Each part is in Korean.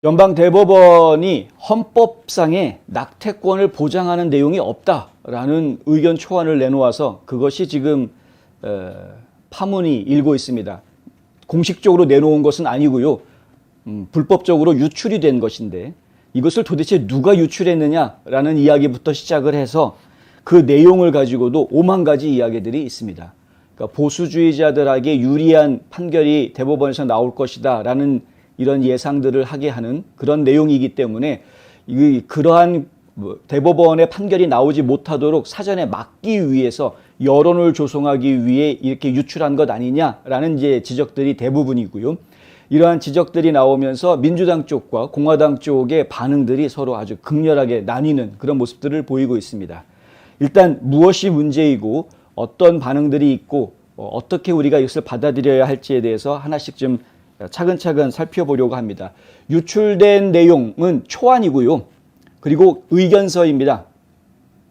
연방대법원이 헌법상의 낙태권을 보장하는 내용이 없다라는 의견 초안을 내놓아서 그것이 지금 파문이 일고 있습니다. 공식적으로 내놓은 것은 아니고요. 불법적으로 유출이 된 것인데 이것을 도대체 누가 유출했느냐라는 이야기부터 시작을 해서 그 내용을 가지고도 5만 가지 이야기들이 있습니다. 그러니까 보수주의자들에게 유리한 판결이 대법원에서 나올 것이다라는 이런 예상들을 하게 하는 그런 내용이기 때문에 그러한 대법원의 판결이 나오지 못하도록 사전에 막기 위해서 여론을 조성하기 위해 이렇게 유출한 것 아니냐라는 이제 지적들이 대부분이고요. 이러한 지적들이 나오면서 민주당 쪽과 공화당 쪽의 반응들이 서로 아주 극렬하게 나뉘는 그런 모습들을 보이고 있습니다. 일단 무엇이 문제이고 어떤 반응들이 있고 어떻게 우리가 이것을 받아들여야 할지에 대해서 하나씩 좀 차근차근 살펴보려고 합니다. 유출된 내용은 초안이고요. 그리고 의견서입니다.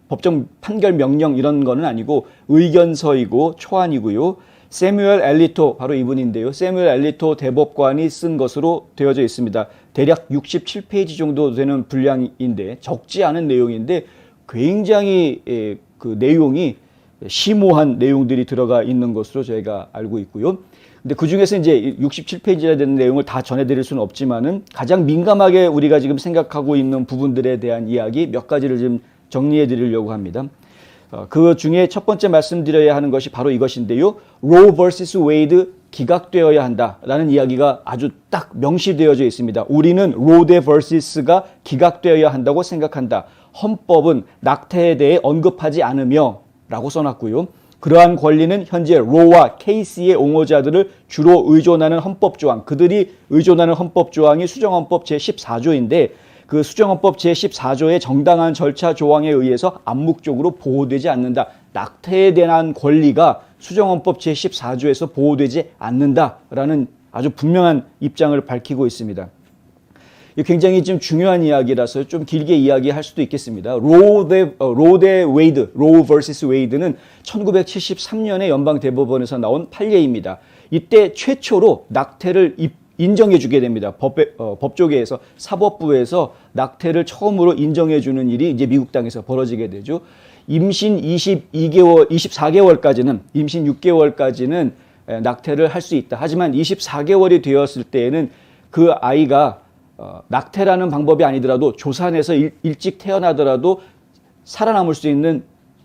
법정 판결 명령 이런 거는 아니고 의견서이고 초안이고요. 세뮤얼 엘리토 바로 이분인데요. 세뮤얼 엘리토 대법관이 쓴 것으로 되어져 있습니다. 대략 67페이지 정도 되는 분량인데 적지 않은 내용인데 굉장히 그 내용이 심오한 내용들이 들어가 있는 것으로 저희가 알고 있고요. 근데 그 중에서 이제 67페이지나 되는 내용을 다 전해드릴 수는 없지만은 가장 민감하게 우리가 지금 생각하고 있는 부분들에 대한 이야기 몇 가지를 좀 정리해 드리려고 합니다. 그 중에 첫 번째 말씀드려야 하는 것이 바로 이것인데요. Roe vs. Wade 기각되어야 한다라는 이야기가 아주 딱 명시되어져 있습니다. 우리는 Roe vs.가 기각되어야 한다고 생각한다. 헌법은 낙태에 대해 언급하지 않으며 라고 써놨고요. 그러한 권리는 현재 로와 케이스의 옹호자들을 주로 의존하는 헌법조항, 그들이 의존하는 헌법조항이 수정헌법 제14조인데 그 수정헌법 제14조의 정당한 절차 조항에 의해서 암묵적으로 보호되지 않는다. 낙태에 대한 권리가 수정헌법 제14조에서 보호되지 않는다라는 아주 분명한 입장을 밝히고 있습니다. 굉장히 좀 중요한 이야기라서 좀 길게 이야기할 수도 있겠습니다. 로우 대 웨이드, 로우 vs. 웨이드는 1973년에 연방대법원에서 나온 판례입니다. 이때 최초로 낙태를 인정해 주게 됩니다. 법조계에서 사법부에서 낙태를 처음으로 인정해 주는 일이 이제 미국 땅에서 벌어지게 되죠. 임신 24개월까지는 임신 6개월까지는 낙태를 할 수 있다. 하지만 24개월이 되었을 때에는 그 아이가 낙태라는 방법이 아니더라도 조산에서 일찍 태어나더라도 살아남을 수 있는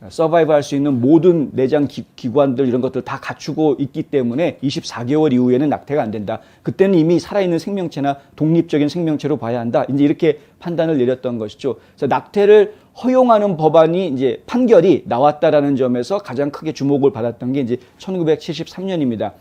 서바이브 할 수 있는 모든 내장 기관들 이런 것들 다 갖추고 있기 때문에 24개월 이후에는 낙태가 안 된다. 그때는 이미 살아있는 생명체나 독립적인 생명체로 봐야 한다. 이제 이렇게 판단을 내렸던 것이죠. 그래서 낙태를 허용하는 법안이 이제 판결이 나왔다라는 점에서 가장 크게 주목을 받았던 게 이제 1973년입니다.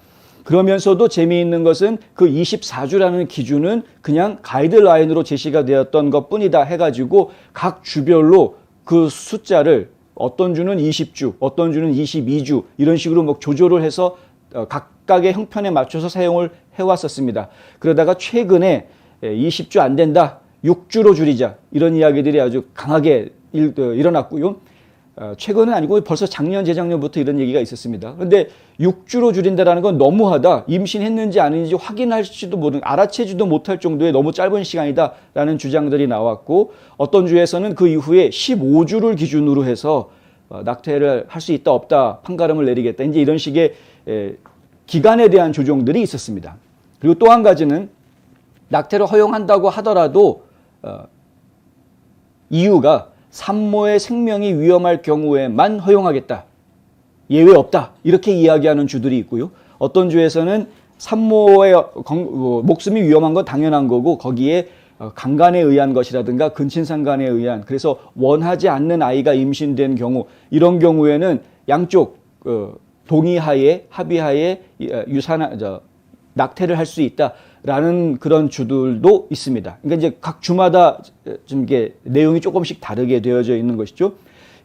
그러면서도 재미있는 것은 그 24주라는 기준은 그냥 가이드라인으로 제시가 되었던 것뿐이다 해가지고 각 주별로 그 숫자를 어떤 주는 20주, 어떤 주는 22주 이런 식으로 뭐 조절을 해서 각각의 형편에 맞춰서 사용을 해왔었습니다. 그러다가 최근에 20주 안 된다, 6주로 줄이자 이런 이야기들이 아주 강하게 일어났고요. 최근은 아니고 벌써 작년, 재작년부터 이런 얘기가 있었습니다. 그런데 6주로 줄인다는 건 너무하다. 임신했는지 아닌지 확인할지도 모르는, 알아채지도 못할 정도의 너무 짧은 시간이다라는 주장들이 나왔고 어떤 주에서는 그 이후에 15주를 기준으로 해서 낙태를 할 수 있다 없다 판가름을 내리겠다. 이제 이런 식의 기간에 대한 조정들이 있었습니다. 그리고 또 한 가지는 낙태를 허용한다고 하더라도 이유가 산모의 생명이 위험할 경우에만 허용하겠다. 예외 없다. 이렇게 이야기하는 주들이 있고요. 어떤 주에서는 산모의 목숨이 위험한 건 당연한 거고 거기에 강간에 의한 것이라든가 근친상간에 의한 그래서 원하지 않는 아이가 임신된 경우 이런 경우에는 양쪽 동의하에 합의하에 낙태를 할 수 있다라는 그런 주들도 있습니다. 그러니까 이제 각 주마다 좀 이게 내용이 조금씩 다르게 되어져 있는 것이죠.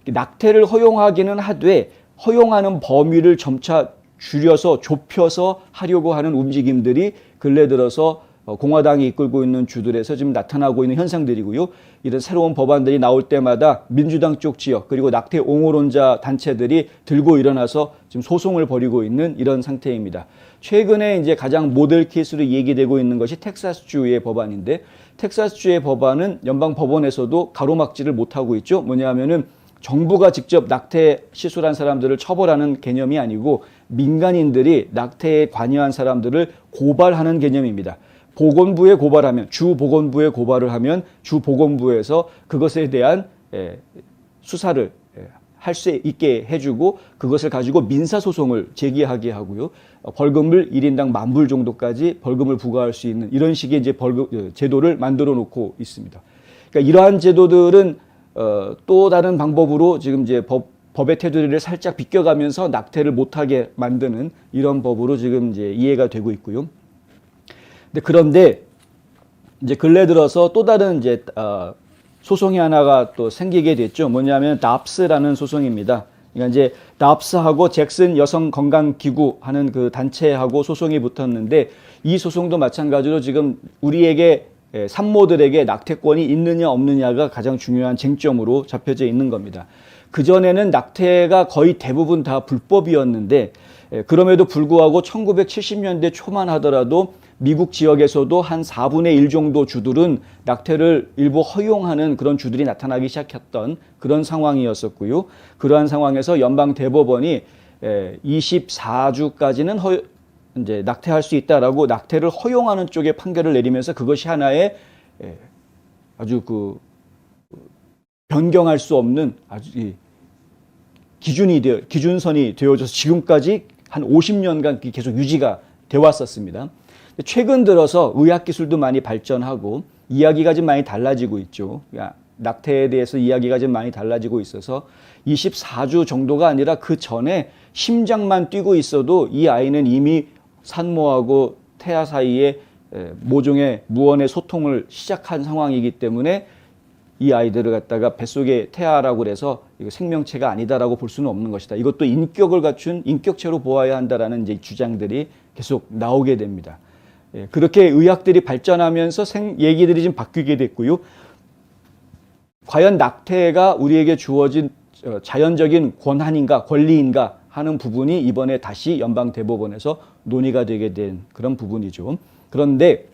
낙태를 허용하기는 하되 허용하는 범위를 점차 줄여서 좁혀서 하려고 하는 움직임들이 근래 들어서 공화당이 이끌고 있는 주들에서 지금 나타나고 있는 현상들이고요. 이런 새로운 법안들이 나올 때마다 민주당 쪽 지역 그리고 낙태 옹호론자 단체들이 들고 일어나서 지금 소송을 벌이고 있는 이런 상태입니다. 최근에 이제 가장 모델 케이스로 얘기되고 있는 것이 텍사스주의 법안인데, 텍사스주의 법안은 연방 법원에서도 가로막지를 못하고 있죠. 뭐냐면은 정부가 직접 낙태 시술한 사람들을 처벌하는 개념이 아니고 민간인들이 낙태에 관여한 사람들을 고발하는 개념입니다. 보건부에 고발하면, 주 보건부에 고발을 하면 주 보건부에서 그것에 대한 수사를 할 수 있게 해주고 그것을 가지고 민사소송을 제기하게 하고요. 벌금을 1인당 10,000불 정도까지 벌금을 부과할 수 있는 이런 식의 이제 제도를 만들어 놓고 있습니다. 그러니까 이러한 제도들은 또 다른 방법으로 지금 이제 법의 테두리를 살짝 비껴가면서 낙태를 못하게 만드는 이런 법으로 지금 이제 이해가 되고 있고요. 그런데 이제 근래 들어서 또 다른 이제 소송이 하나가 또 생기게 됐죠. 뭐냐면 DAPS라는 소송입니다. 그러니까 이제 DAPS하고 잭슨 여성건강기구 하는 그 단체하고 소송이 붙었는데, 이 소송도 마찬가지로 지금 우리에게 산모들에게 낙태권이 있느냐 없느냐가 가장 중요한 쟁점으로 잡혀져 있는 겁니다. 그전에는 낙태가 거의 대부분 다 불법이었는데, 그럼에도 불구하고 1970년대 초만 하더라도 미국 지역에서도 한 4분의 1 정도 주들은 낙태를 일부 허용하는 그런 주들이 나타나기 시작했던 그런 상황이었었고요. 그러한 상황에서 연방 대법원이 24주까지는 이제 낙태할 수 있다라고 낙태를 허용하는 쪽에 판결을 내리면서 그것이 하나의 아주 변경할 수 없는 아주 기준선이 되어져서 지금까지 한 50년간 계속 유지가 되어 왔었습니다. 최근 들어서 의학기술도 많이 발전하고 이야기가 좀 많이 달라지고 있죠. 낙태에 대해서 이야기가 좀 많이 달라지고 있어서 24주 정도가 아니라 그 전에 심장만 뛰고 있어도 이 아이는 이미 산모하고 태아 사이에 모종의 무언의 소통을 시작한 상황이기 때문에 이 아이들을 갖다가 뱃속의 태아라고 그래서 이거 생명체가 아니다라고 볼 수는 없는 것이다. 이것도 인격을 갖춘 인격체로 보아야 한다라는 이제 주장들이 계속 나오게 됩니다. 그렇게 의학들이 발전하면서 얘기들이 좀 바뀌게 됐고요. 과연 낙태가 우리에게 주어진 자연적인 권한인가 권리인가 하는 부분이 이번에 다시 연방 대법원에서 논의가 되게 된 그런 부분이죠. 그런데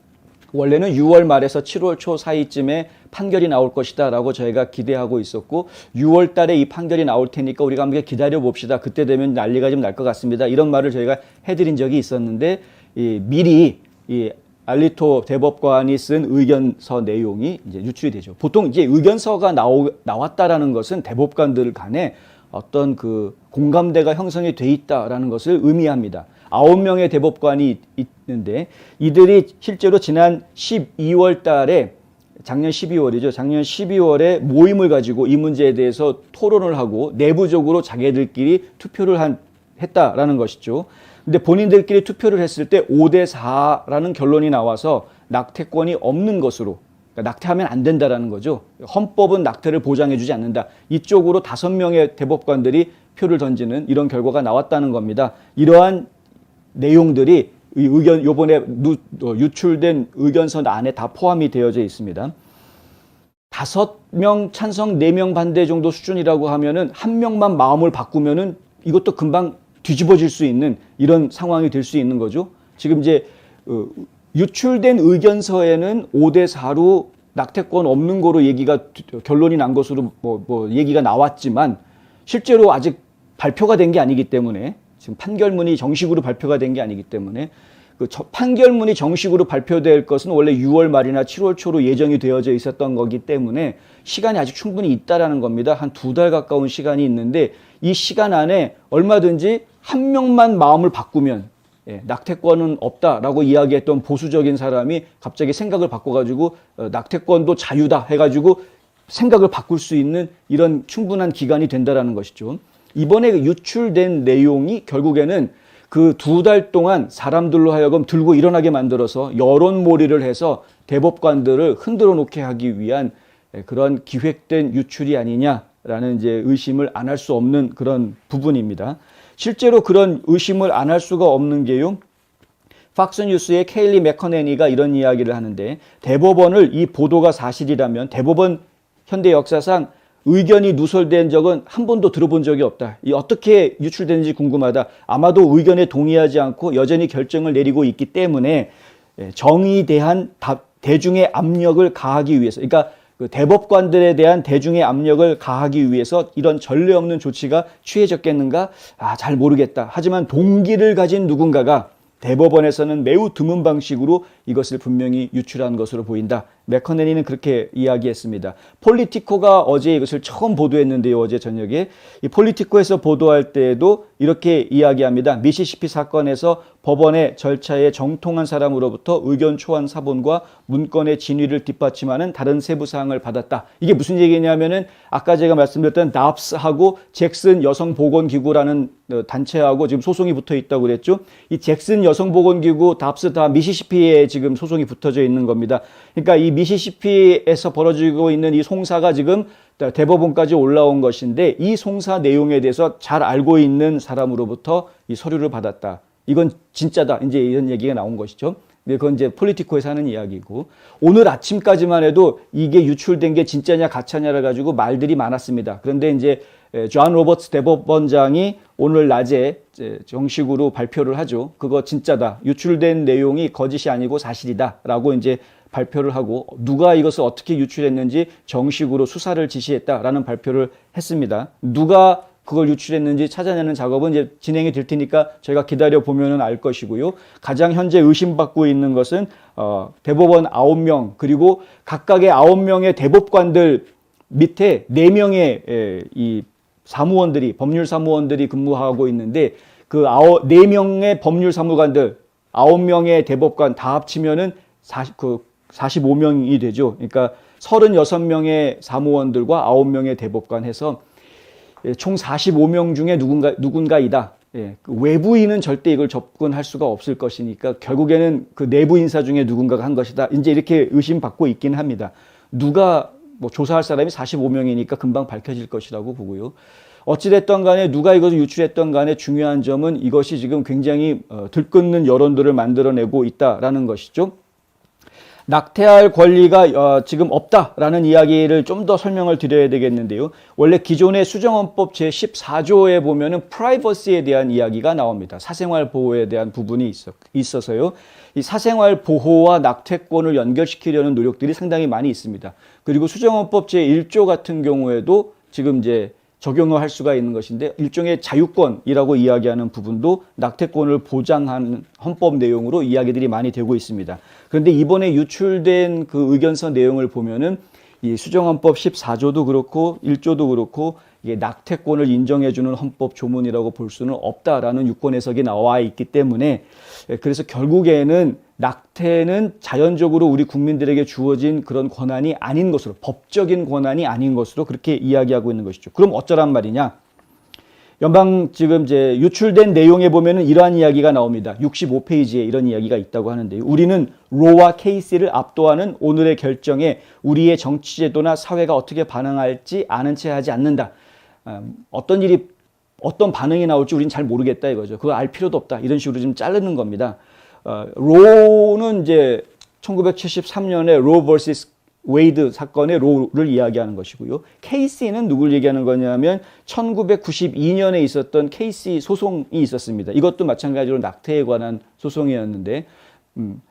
원래는 6월 말에서 7월 초 사이쯤에 판결이 나올 것이다 라고 저희가 기대하고 있었고, 6월 달에 이 판결이 나올 테니까 우리가 함께 기다려 봅시다. 그때 되면 난리가 좀 날 것 같습니다. 이런 말을 저희가 해드린 적이 있었는데, 미리 이 알리토 대법관이 쓴 의견서 내용이 이제 유출이 되죠. 보통 이제 의견서가 나왔다라는 것은 대법관들 간에 어떤 그 공감대가 형성이 돼 있다라는 것을 의미합니다. 9명의 대법관이 있는데 이들이 실제로 지난 12월 달에 작년 12월이죠. 작년 12월에 모임을 가지고 이 문제에 대해서 토론을 하고 내부적으로 자기들끼리 투표를 했다라는 것이죠. 근데 본인들끼리 투표를 했을 때 5대 4라는 결론이 나와서 낙태권이 없는 것으로, 그러니까 낙태하면 안 된다라는 거죠. 헌법은 낙태를 보장해주지 않는다. 이쪽으로 5명의 대법관들이 표를 던지는 이런 결과가 나왔다는 겁니다. 이러한 내용들이 요번에 유출된 의견서 안에 다 포함이 되어져 있습니다. 5명 찬성, 4명 반대 정도 수준이라고 하면은 1명만 마음을 바꾸면은 이것도 금방 뒤집어질 수 있는 이런 상황이 될 수 있는 거죠. 지금 이제 유출된 의견서에는 5대 4로 낙태권 없는 거로 결론이 난 것으로 얘기가 나왔지만 실제로 아직 발표가 된 게 아니기 때문에, 지금 판결문이 정식으로 발표가 된 게 아니기 때문에, 판결문이 정식으로 발표될 것은 원래 6월 말이나 7월 초로 예정이 되어져 있었던 거기 때문에 시간이 아직 충분히 있다라는 겁니다. 한 2달 가까운 시간이 있는데 이 시간 안에 얼마든지 1명만 마음을 바꾸면 낙태권은 없다라고 이야기했던 보수적인 사람이 갑자기 생각을 바꿔가지고 낙태권도 자유다 해가지고 생각을 바꿀 수 있는 이런 충분한 기간이 된다라는 것이죠. 이번에 유출된 내용이 결국에는 그 2달 동안 사람들로 하여금 들고 일어나게 만들어서 여론몰이를 해서 대법관들을 흔들어 놓게 하기 위한 그런 기획된 유출이 아니냐라는 이제 의심을 안 할 수 없는 그런 부분입니다. 실제로 그런 의심을 안 할 수가 없는 게요. 팍스뉴스의 케일리 맥커네니가 이런 이야기를 하는데 대법원을 이 보도가 사실이라면 대법원 현대 역사상 의견이 누설된 적은 한 번도 들어본 적이 없다. 이 어떻게 유출되는지 궁금하다. 아마도 의견에 동의하지 않고 여전히 결정을 내리고 있기 때문에 정의에 대한 대중의 압력을 가하기 위해서, 그러니까 그 대법관들에 대한 대중의 압력을 가하기 위해서 이런 전례 없는 조치가 취해졌겠는가? 잘 모르겠다. 하지만 동기를 가진 누군가가 대법원에서는 매우 드문 방식으로 이것을 분명히 유출한 것으로 보인다. 맥커네니는 그렇게 이야기했습니다. 폴리티코가 어제 이것을 처음 보도했는데요. 어제 저녁에. 이 폴리티코에서 보도할 때에도 이렇게 이야기합니다. 미시시피 사건에서 법원의 절차에 정통한 사람으로부터 의견 초안 사본과 문건의 진위를 뒷받침하는 다른 세부 사항을 받았다. 이게 무슨 얘기냐면은 아까 제가 말씀드렸던 납스하고 잭슨 여성보건기구라는 단체하고 지금 소송이 붙어 있다고 그랬죠. 이 잭슨 여성보건기구, 납스 다 미시시피에 지금 소송이 붙어져 있는 겁니다. 그러니까 이 미시시피에서 벌어지고 있는 이 송사가 지금 대법원까지 올라온 것인데 이 송사 내용에 대해서 잘 알고 있는 사람으로부터 이 서류를 받았다. 이건 진짜다. 이제 이런 얘기가 나온 것이죠. 그건 이제 폴리티코에서 하는 이야기고, 오늘 아침까지만 해도 이게 유출된 게 진짜냐 가짜냐를 가지고 말들이 많았습니다. 그런데 이제 존 로버츠 대법원장이 오늘 낮에 정식으로 발표를 하죠. 그거 진짜다. 유출된 내용이 거짓이 아니고 사실이다라고 이제 발표를 하고 누가 이것을 어떻게 유출했는지 정식으로 수사를 지시했다라는 발표를 했습니다. 누가 그걸 유출했는지 찾아내는 작업은 이제 진행이 될 테니까 저희가 기다려 보면은 알 것이고요. 가장 현재 의심받고 있는 것은 대법원 9명 그리고 각각의 9명의 대법관들 밑에 4명의 이 사무원들이 법률 사무원들이 근무하고 있는데 그 4명의 법률 사무관들 9명의 대법관 다 합치면은 45명이 되죠. 그러니까 36명의 사무원들과 9명의 대법관 해서 총 45명 중에 누군가이다. 그 외부인은 절대 이걸 접근할 수가 없을 것이니까 결국에는 그 내부 인사 중에 누군가가 한 것이다. 이제 이렇게 의심받고 있긴 합니다. 누가 조사할 사람이 45명이니까 금방 밝혀질 것이라고 보고요. 어찌됐든 간에 누가 이것을 유출했던 간에 중요한 점은 이것이 지금 굉장히 들끓는 여론들을 만들어내고 있다라는 것이죠. 낙태할 권리가 지금 없다라는 이야기를 좀 더 설명을 드려야 되겠는데요. 원래 기존의 수정헌법 제14조에 보면은 프라이버시에 대한 이야기가 나옵니다. 사생활 보호에 대한 부분이 있어서요. 이 사생활 보호와 낙태권을 연결시키려는 노력들이 상당히 많이 있습니다. 그리고 수정헌법 제1조 같은 경우에도 지금 이제 적용을 할 수가 있는 것인데 일종의 자유권이라고 이야기하는 부분도 낙태권을 보장하는 헌법 내용으로 이야기들이 많이 되고 있습니다. 그런데 이번에 유출된 그 의견서 내용을 보면은 이 수정헌법 14조도 그렇고 1조도 그렇고 이게 낙태권을 인정해주는 헌법 조문이라고 볼 수는 없다라는 유권 해석이 나와 있기 때문에 그래서 결국에는 낙태는 자연적으로 우리 국민들에게 주어진 그런 권한이 아닌 것으로, 법적인 권한이 아닌 것으로 그렇게 이야기하고 있는 것이죠. 그럼 어쩌란 말이냐? 지금 이제 유출된 내용에 보면은 이러한 이야기가 나옵니다. 65페이지에 이런 이야기가 있다고 하는데요. 우리는 로와 케이스를 압도하는 오늘의 결정에 우리의 정치제도나 사회가 어떻게 반응할지 아는 채 하지 않는다. 어떤 반응이 나올지 우리는 잘 모르겠다 이거죠. 그거 알 필요도 없다. 이런 식으로 좀 자르는 겁니다. 로는 이제 1973년에 로 vs 웨이드 사건의 로를 이야기하는 것이고요. 케이시는 누굴 얘기하는 거냐면 1992년에 있었던 케이시 소송이 있었습니다. 이것도 마찬가지로 낙태에 관한 소송이었는데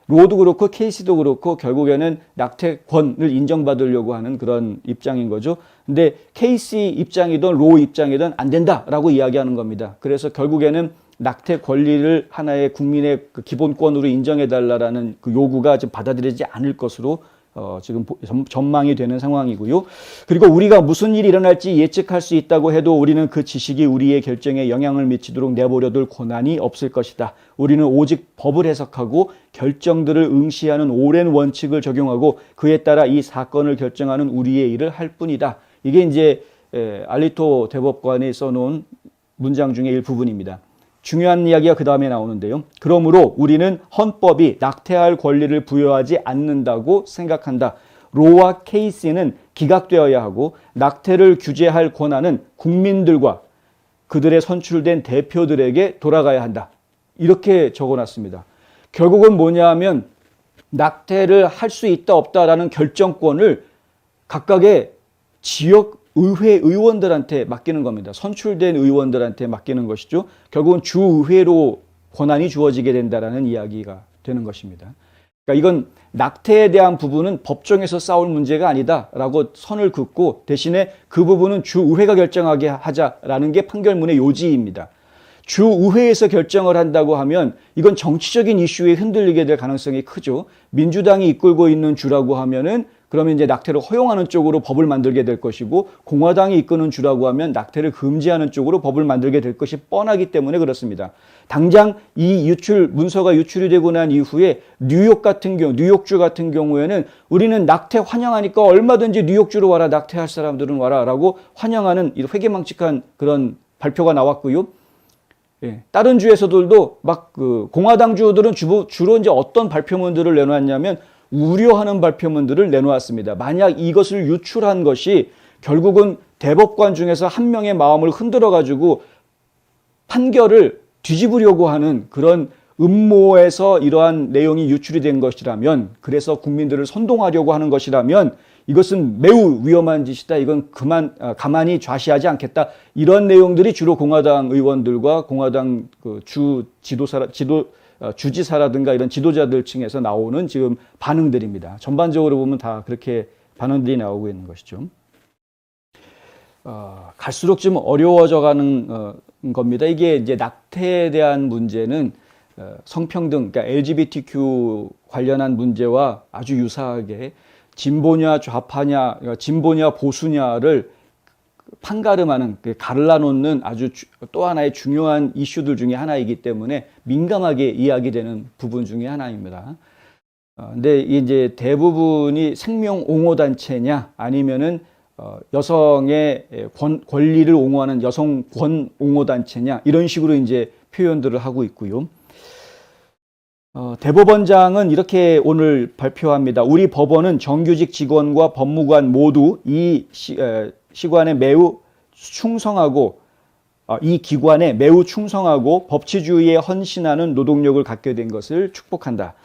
로도 그렇고 케이시도 그렇고 결국에는 낙태권을 인정받으려고 하는 그런 입장인 거죠. 근데 케이시 입장이든 로 입장이든 안 된다라고 이야기하는 겁니다. 그래서 결국에는 낙태 권리를 하나의 국민의 그 기본권으로 인정해달라는 그 요구가 좀 받아들이지 않을 것으로 지금 전망이 되는 상황이고요. 그리고 우리가 무슨 일이 일어날지 예측할 수 있다고 해도 우리는 그 지식이 우리의 결정에 영향을 미치도록 내버려둘 권한이 없을 것이다. 우리는 오직 법을 해석하고 결정들을 응시하는 오랜 원칙을 적용하고 그에 따라 이 사건을 결정하는 우리의 일을 할 뿐이다. 이게 이제 알리토 대법관이 써놓은 문장 중에 일부분입니다. 중요한 이야기가 그 다음에 나오는데요. 그러므로 우리는 헌법이 낙태할 권리를 부여하지 않는다고 생각한다. 로와 케이스는 기각되어야 하고 낙태를 규제할 권한은 국민들과 그들의 선출된 대표들에게 돌아가야 한다. 이렇게 적어놨습니다. 결국은 뭐냐 하면 낙태를 할 수 있다 없다라는 결정권을 각각의 지역 의회 의원들한테 맡기는 겁니다. 선출된 의원들한테 맡기는 것이죠. 결국은 주의회로 권한이 주어지게 된다라는 이야기가 되는 것입니다. 그러니까 이건 낙태에 대한 부분은 법정에서 싸울 문제가 아니다라고 선을 긋고 대신에 그 부분은 주의회가 결정하게 하자라는 게 판결문의 요지입니다. 주의회에서 결정을 한다고 하면 이건 정치적인 이슈에 흔들리게 될 가능성이 크죠. 민주당이 이끌고 있는 주라고 하면은 그러면 이제 낙태를 허용하는 쪽으로 법을 만들게 될 것이고, 공화당이 이끄는 주라고 하면 낙태를 금지하는 쪽으로 법을 만들게 될 것이 뻔하기 때문에 그렇습니다. 당장 이 문서가 유출이 되고 난 이후에 뉴욕주 같은 경우에는 우리는 낙태 환영하니까 얼마든지 뉴욕주로 와라, 낙태할 사람들은 와라라고 환영하는 회개망측한 그런 발표가 나왔고요. 예, 다른 주에서들도 막 공화당 주들은 주로 이제 어떤 발표문들을 내놓았냐면 우려하는 발표문들을 내놓았습니다. 만약 이것을 유출한 것이 결국은 대법관 중에서 한 명의 마음을 흔들어가지고 판결을 뒤집으려고 하는 그런 음모에서 이러한 내용이 유출이 된 것이라면, 그래서 국민들을 선동하려고 하는 것이라면 이것은 매우 위험한 짓이다. 이건 가만히 좌시하지 않겠다. 이런 내용들이 주로 공화당 의원들과 공화당 주지사라든가 이런 지도자들 층에서 나오는 지금 반응들입니다. 전반적으로 보면 다 그렇게 반응들이 나오고 있는 것이죠. 갈수록 좀 어려워져 가는 겁니다. 이게 이제 낙태에 대한 문제는 성평등, 그러니까 LGBTQ 관련한 문제와 아주 유사하게 진보냐 좌파냐, 진보냐 보수냐를 판가름하는, 갈라놓는 아주 또 하나의 중요한 이슈들 중에 하나이기 때문에 민감하게 이야기되는 부분 중에 하나입니다. 근데 이제 대부분이 생명 옹호 단체냐 아니면은 여성의 권리를 옹호하는 여성 권 옹호 단체냐, 이런 식으로 이제 표현들을 하고 있고요. 대법원장은 이렇게 오늘 발표합니다. 우리 법원은 정규직 직원과 법무관 모두 이 기관에 매우 충성하고 법치주의에 헌신하는 노동력을 갖게 된 것을 축복한다.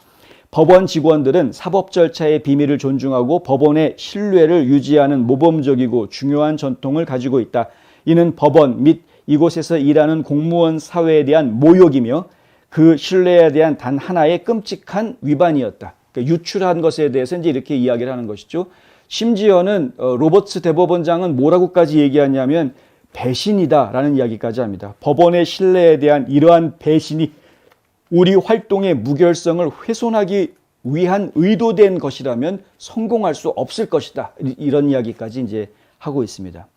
법원 직원들은 사법 절차의 비밀을 존중하고 법원의 신뢰를 유지하는 모범적이고 중요한 전통을 가지고 있다. 이는 법원 및 이곳에서 일하는 공무원 사회에 대한 모욕이며 그 신뢰에 대한 단 하나의 끔찍한 위반이었다. 그러니까 유출한 것에 대해서 이제 이렇게 이야기를 하는 것이죠. 심지어는 로버츠 대법원장은 뭐라고까지 얘기하냐면 배신이다라는 이야기까지 합니다. 법원의 신뢰에 대한 이러한 배신이 우리 활동의 무결성을 훼손하기 위한 의도된 것이라면 성공할 수 없을 것이다. 이런 이야기까지 이제 하고 있습니다.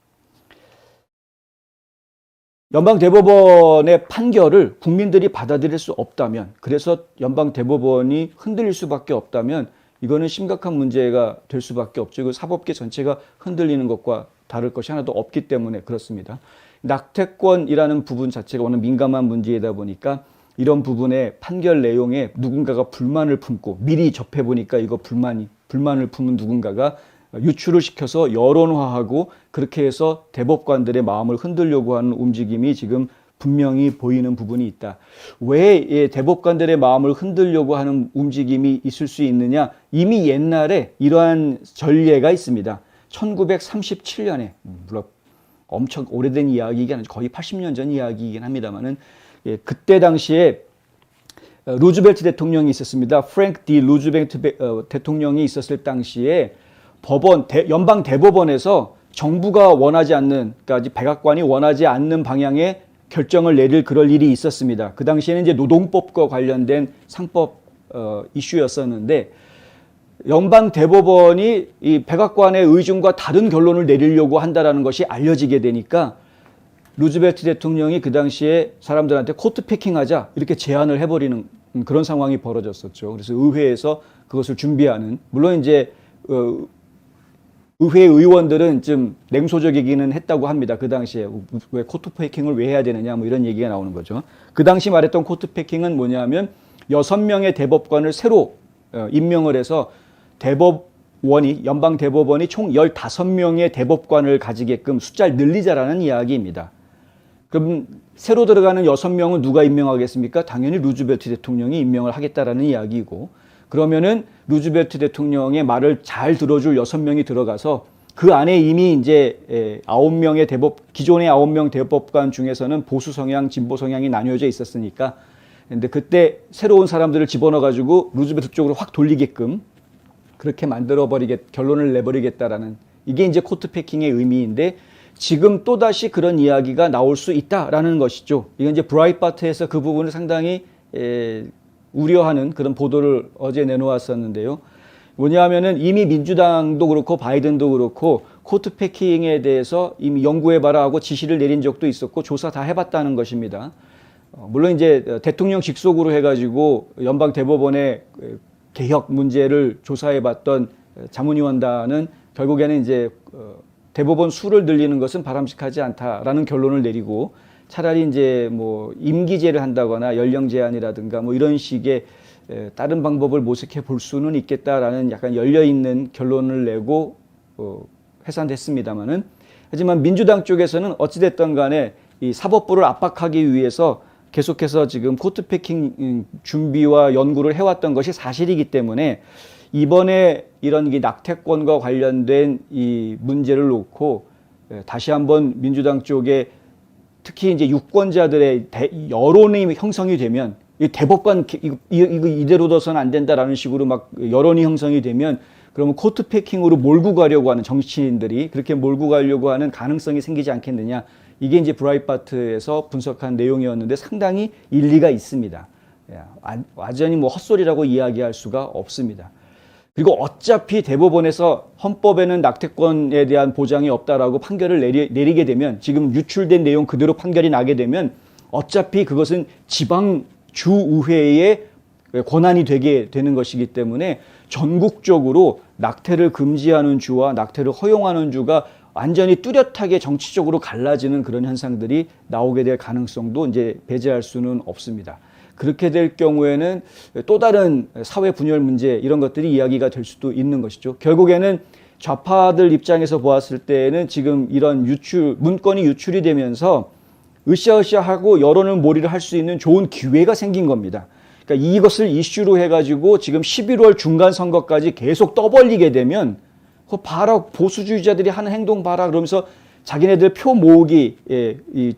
연방대법원의 판결을 국민들이 받아들일 수 없다면, 그래서 연방대법원이 흔들릴 수밖에 없다면 이거는 심각한 문제가 될 수밖에 없죠. 그 사법계 전체가 흔들리는 것과 다를 것이 하나도 없기 때문에 그렇습니다. 낙태권이라는 부분 자체가 워낙 민감한 문제이다 보니까 이런 부분의 판결 내용에 누군가가 불만을 품고, 미리 접해보니까 이거 불만을 품은 누군가가 유출을 시켜서 여론화하고 그렇게 해서 대법관들의 마음을 흔들려고 하는 움직임이 지금 분명히 보이는 부분이 있다. 왜 대법관들의 마음을 흔들려고 하는 움직임이 있을 수 있느냐? 이미 옛날에 이러한 전례가 있습니다. 1937년에, 물론 엄청 오래된 이야기이긴 한데 거의 80년 전 이야기이긴 합니다만은, 그때 당시에 루즈벨트 대통령이 있었습니다. 프랭크 D. 루즈벨트 대통령이 있었을 당시에 연방 대법원에서 정부가 원하지 않는, 그러니까 백악관이 원하지 않는 방향의 결정을 내릴 그럴 일이 있었습니다. 그 당시에는 이제 노동법과 관련된 상법 이슈였었는데, 연방 대법원이 이 백악관의 의중과 다른 결론을 내리려고 한다라는 것이 알려지게 되니까 루즈벨트 대통령이 그 당시에 사람들한테 코트 패킹하자 이렇게 제안을 해버리는 그런 상황이 벌어졌었죠. 그래서 의회에서 그것을 준비하는, 물론 이제 의회 의원들은 좀 냉소적이기는 했다고 합니다. 그 당시에 왜 코트 패킹을 왜 해야 되느냐 뭐 이런 얘기가 나오는 거죠. 그 당시 말했던 코트 패킹은 뭐냐면 6명의 대법관을 새로 임명을 해서 연방 대법원이 총 15명의 대법관을 가지게끔 숫자를 늘리자라는 이야기입니다. 그럼 새로 들어가는 6명은 누가 임명하겠습니까? 당연히 루즈벨트 대통령이 임명을 하겠다라는 이야기이고, 그러면은 루즈벨트 대통령의 말을 잘 들어줄 6명이 들어가서 그 안에 이미 이제 9명의 기존의 9명 대법관 중에서는 보수 성향, 진보 성향이 나뉘어져 있었으니까, 근데 그때 새로운 사람들을 집어넣어 가지고 루즈벨트 쪽으로 확 돌리게끔 그렇게 결론을 내버리겠다라는, 이게 이제 코트 패킹의 의미인데, 지금 또다시 그런 이야기가 나올 수 있다라는 것이죠. 이건 이제 브라이트바트에서 그 부분을 상당히 우려하는 그런 보도를 어제 내놓았었는데요. 뭐냐면은 이미 민주당도 그렇고 바이든도 그렇고 코트 패킹에 대해서 이미 연구해봐라 하고 지시를 내린 적도 있었고 조사 다 해봤다는 것입니다. 물론 이제 대통령 직속으로 해가지고 연방 대법원의 개혁 문제를 조사해봤던 자문위원단은 결국에는 이제 대법원 수를 늘리는 것은 바람직하지 않다라는 결론을 내리고, 차라리 이제 뭐 임기제를 한다거나 연령 제한이라든가 뭐 이런 식의 다른 방법을 모색해 볼 수는 있겠다라는 약간 열려 있는 결론을 내고 해산됐습니다만은, 하지만 민주당 쪽에서는 어찌됐든 간에 이 사법부를 압박하기 위해서 계속해서 지금 코트 패킹 준비와 연구를 해왔던 것이 사실이기 때문에, 이번에 이런 낙태권과 관련된 이 문제를 놓고 다시 한번 민주당 쪽에 특히 이제 유권자들의 여론이 형성이 되면, 이 대법관 이거 이대로 둬서는 안 된다라는 식으로 막 여론이 형성이 되면, 그러면 코트 패킹으로 몰고 가려고 하는 정치인들이 그렇게 몰고 가려고 하는 가능성이 생기지 않겠느냐. 이게 이제 브라이트바트에서 분석한 내용이었는데 상당히 일리가 있습니다. 완전히 뭐 헛소리라고 이야기할 수가 없습니다. 그리고 어차피 대법원에서 헌법에는 낙태권에 대한 보장이 없다라고 판결을 내리게 되면, 지금 유출된 내용 그대로 판결이 나게 되면 어차피 그것은 지방 주의회의 권한이 되게 되는 것이기 때문에 전국적으로 낙태를 금지하는 주와 낙태를 허용하는 주가 완전히 뚜렷하게 정치적으로 갈라지는 그런 현상들이 나오게 될 가능성도 이제 배제할 수는 없습니다. 그렇게 될 경우에는 또 다른 사회 분열 문제 이런 것들이 이야기가 될 수도 있는 것이죠. 결국에는 좌파들 입장에서 보았을 때는 지금 이런 문건이 유출이 되면서 으쌰으쌰하고 여론을 몰이를 할 수 있는 좋은 기회가 생긴 겁니다. 그러니까 이것을 이슈로 해가지고 지금 11월 중간 선거까지 계속 떠벌리게 되면, 그거 봐라, 보수주의자들이 하는 행동 봐라 그러면서 자기네들 표 모으기, 이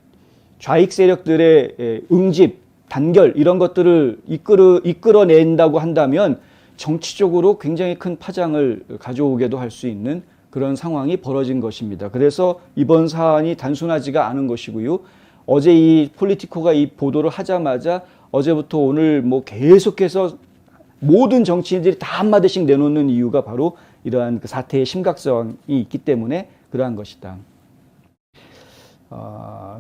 좌익 세력들의 응집, 단결 이런 것들을 이끌어낸다고 한다면 정치적으로 굉장히 큰 파장을 가져오게도 할 수 있는 그런 상황이 벌어진 것입니다. 그래서 이번 사안이 단순하지가 않은 것이고요. 어제 이 폴리티코가 이 보도를 하자마자 어제부터 오늘 뭐 계속해서 모든 정치인들이 다 한마디씩 내놓는 이유가 바로 이러한 그 사태의 심각성이 있기 때문에 그러한 것이다.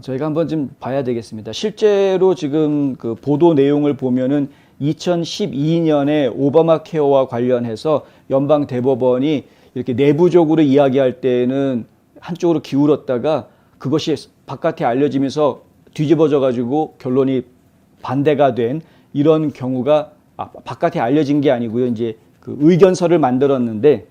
저희가 한번 좀 봐야 되겠습니다. 실제로 지금 그 보도 내용을 보면은 2012년에 오바마 케어와 관련해서 연방 대법원이 이렇게 내부적으로 이야기할 때는 한쪽으로 기울었다가 그것이 바깥에 알려지면서 뒤집어져 가지고 결론이 반대가 된 이런 경우가 바깥에 알려진 게 아니고요. 이제 그 의견서를 만들었는데,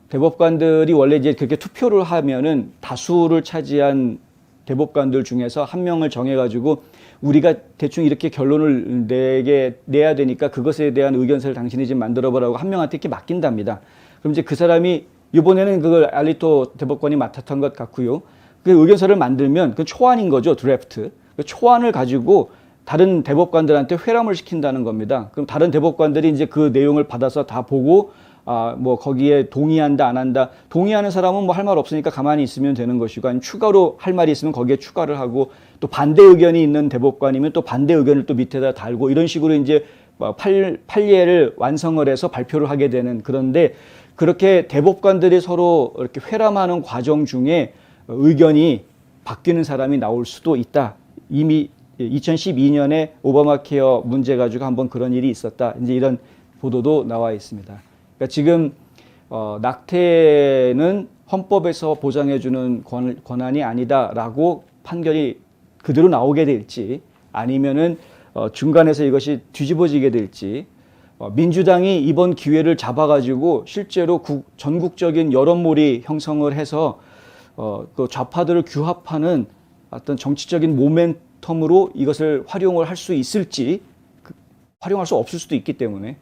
대법관들이 원래 이제 그렇게 투표를 하면은 다수를 차지한 대법관들 중에서 한 명을 정해가지고 우리가 대충 이렇게 결론을 내야 되니까 그것에 대한 의견서를 당신이 좀 만들어보라고 한 명한테 이렇게 맡긴답니다. 그럼 이제 그 사람이 이번에는 그걸 알리토 대법관이 맡았던 것 같고요. 그 의견서를 만들면 그 초안인 거죠, 드래프트. 그 초안을 가지고 다른 대법관들한테 회람을 시킨다는 겁니다. 그럼 다른 대법관들이 이제 그 내용을 받아서 다 보고 뭐 거기에 동의한다 안 한다. 동의하는 사람은 뭐 할 말 없으니까 가만히 있으면 되는 것이고, 아니면 추가로 할 말이 있으면 거기에 추가를 하고, 또 반대 의견이 있는 대법관이면 또 반대 의견을 또 밑에다 달고, 이런 식으로 이제 판례를 완성을 해서 발표를 하게 되는. 그런데 그렇게 대법관들이 서로 이렇게 회람하는 과정 중에 의견이 바뀌는 사람이 나올 수도 있다. 이미 2012년에 오바마 케어 문제 가지고 한번 그런 일이 있었다. 이제 이런 보도도 나와 있습니다. 그러니까 지금 낙태는 헌법에서 보장해주는 권한이 아니다라고 판결이 그대로 나오게 될지, 아니면은 중간에서 이것이 뒤집어지게 될지, 민주당이 이번 기회를 잡아가지고 실제로 전국적인 여론몰이 형성을 해서 그 좌파들을 규합하는 어떤 정치적인 바텀으로 이것을 활용을 할 수 있을지, 활용할 수 없을 수도 있기 때문에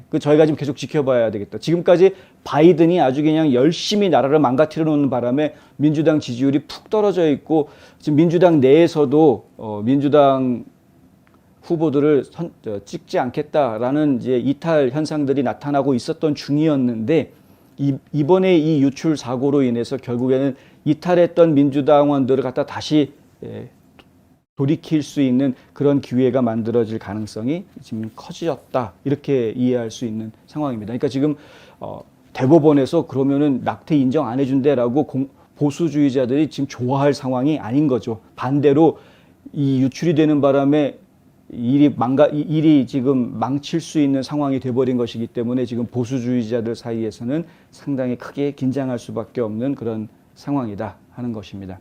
그 저희가 지금 계속 지켜봐야 되겠다. 지금까지 바이든이 아주 그냥 열심히 나라를 망가뜨려 놓는 바람에 민주당 지지율이 푹 떨어져 있고 지금 민주당 내에서도 민주당 후보들을 찍지 않겠다라는 이제 이탈 현상들이 나타나고 있었던 중이었는데 이번에 이 유출 사고로 인해서 결국에는 이탈했던 민주당원들을 갖다 다시 돌이킬 수 있는 그런 기회가 만들어질 가능성이 지금 커졌다. 이렇게 이해할 수 있는 상황입니다. 그러니까 지금 대법원에서 그러면은 낙태 인정 안 해준대라고 보수주의자들이 지금 좋아할 상황이 아닌 거죠. 반대로 이 유출이 되는 바람에 일이 지금 망칠 수 있는 상황이 돼버린 것이기 때문에 지금 보수주의자들 사이에서는 상당히 크게 긴장할 수밖에 없는 그런 상황이다 하는 것입니다.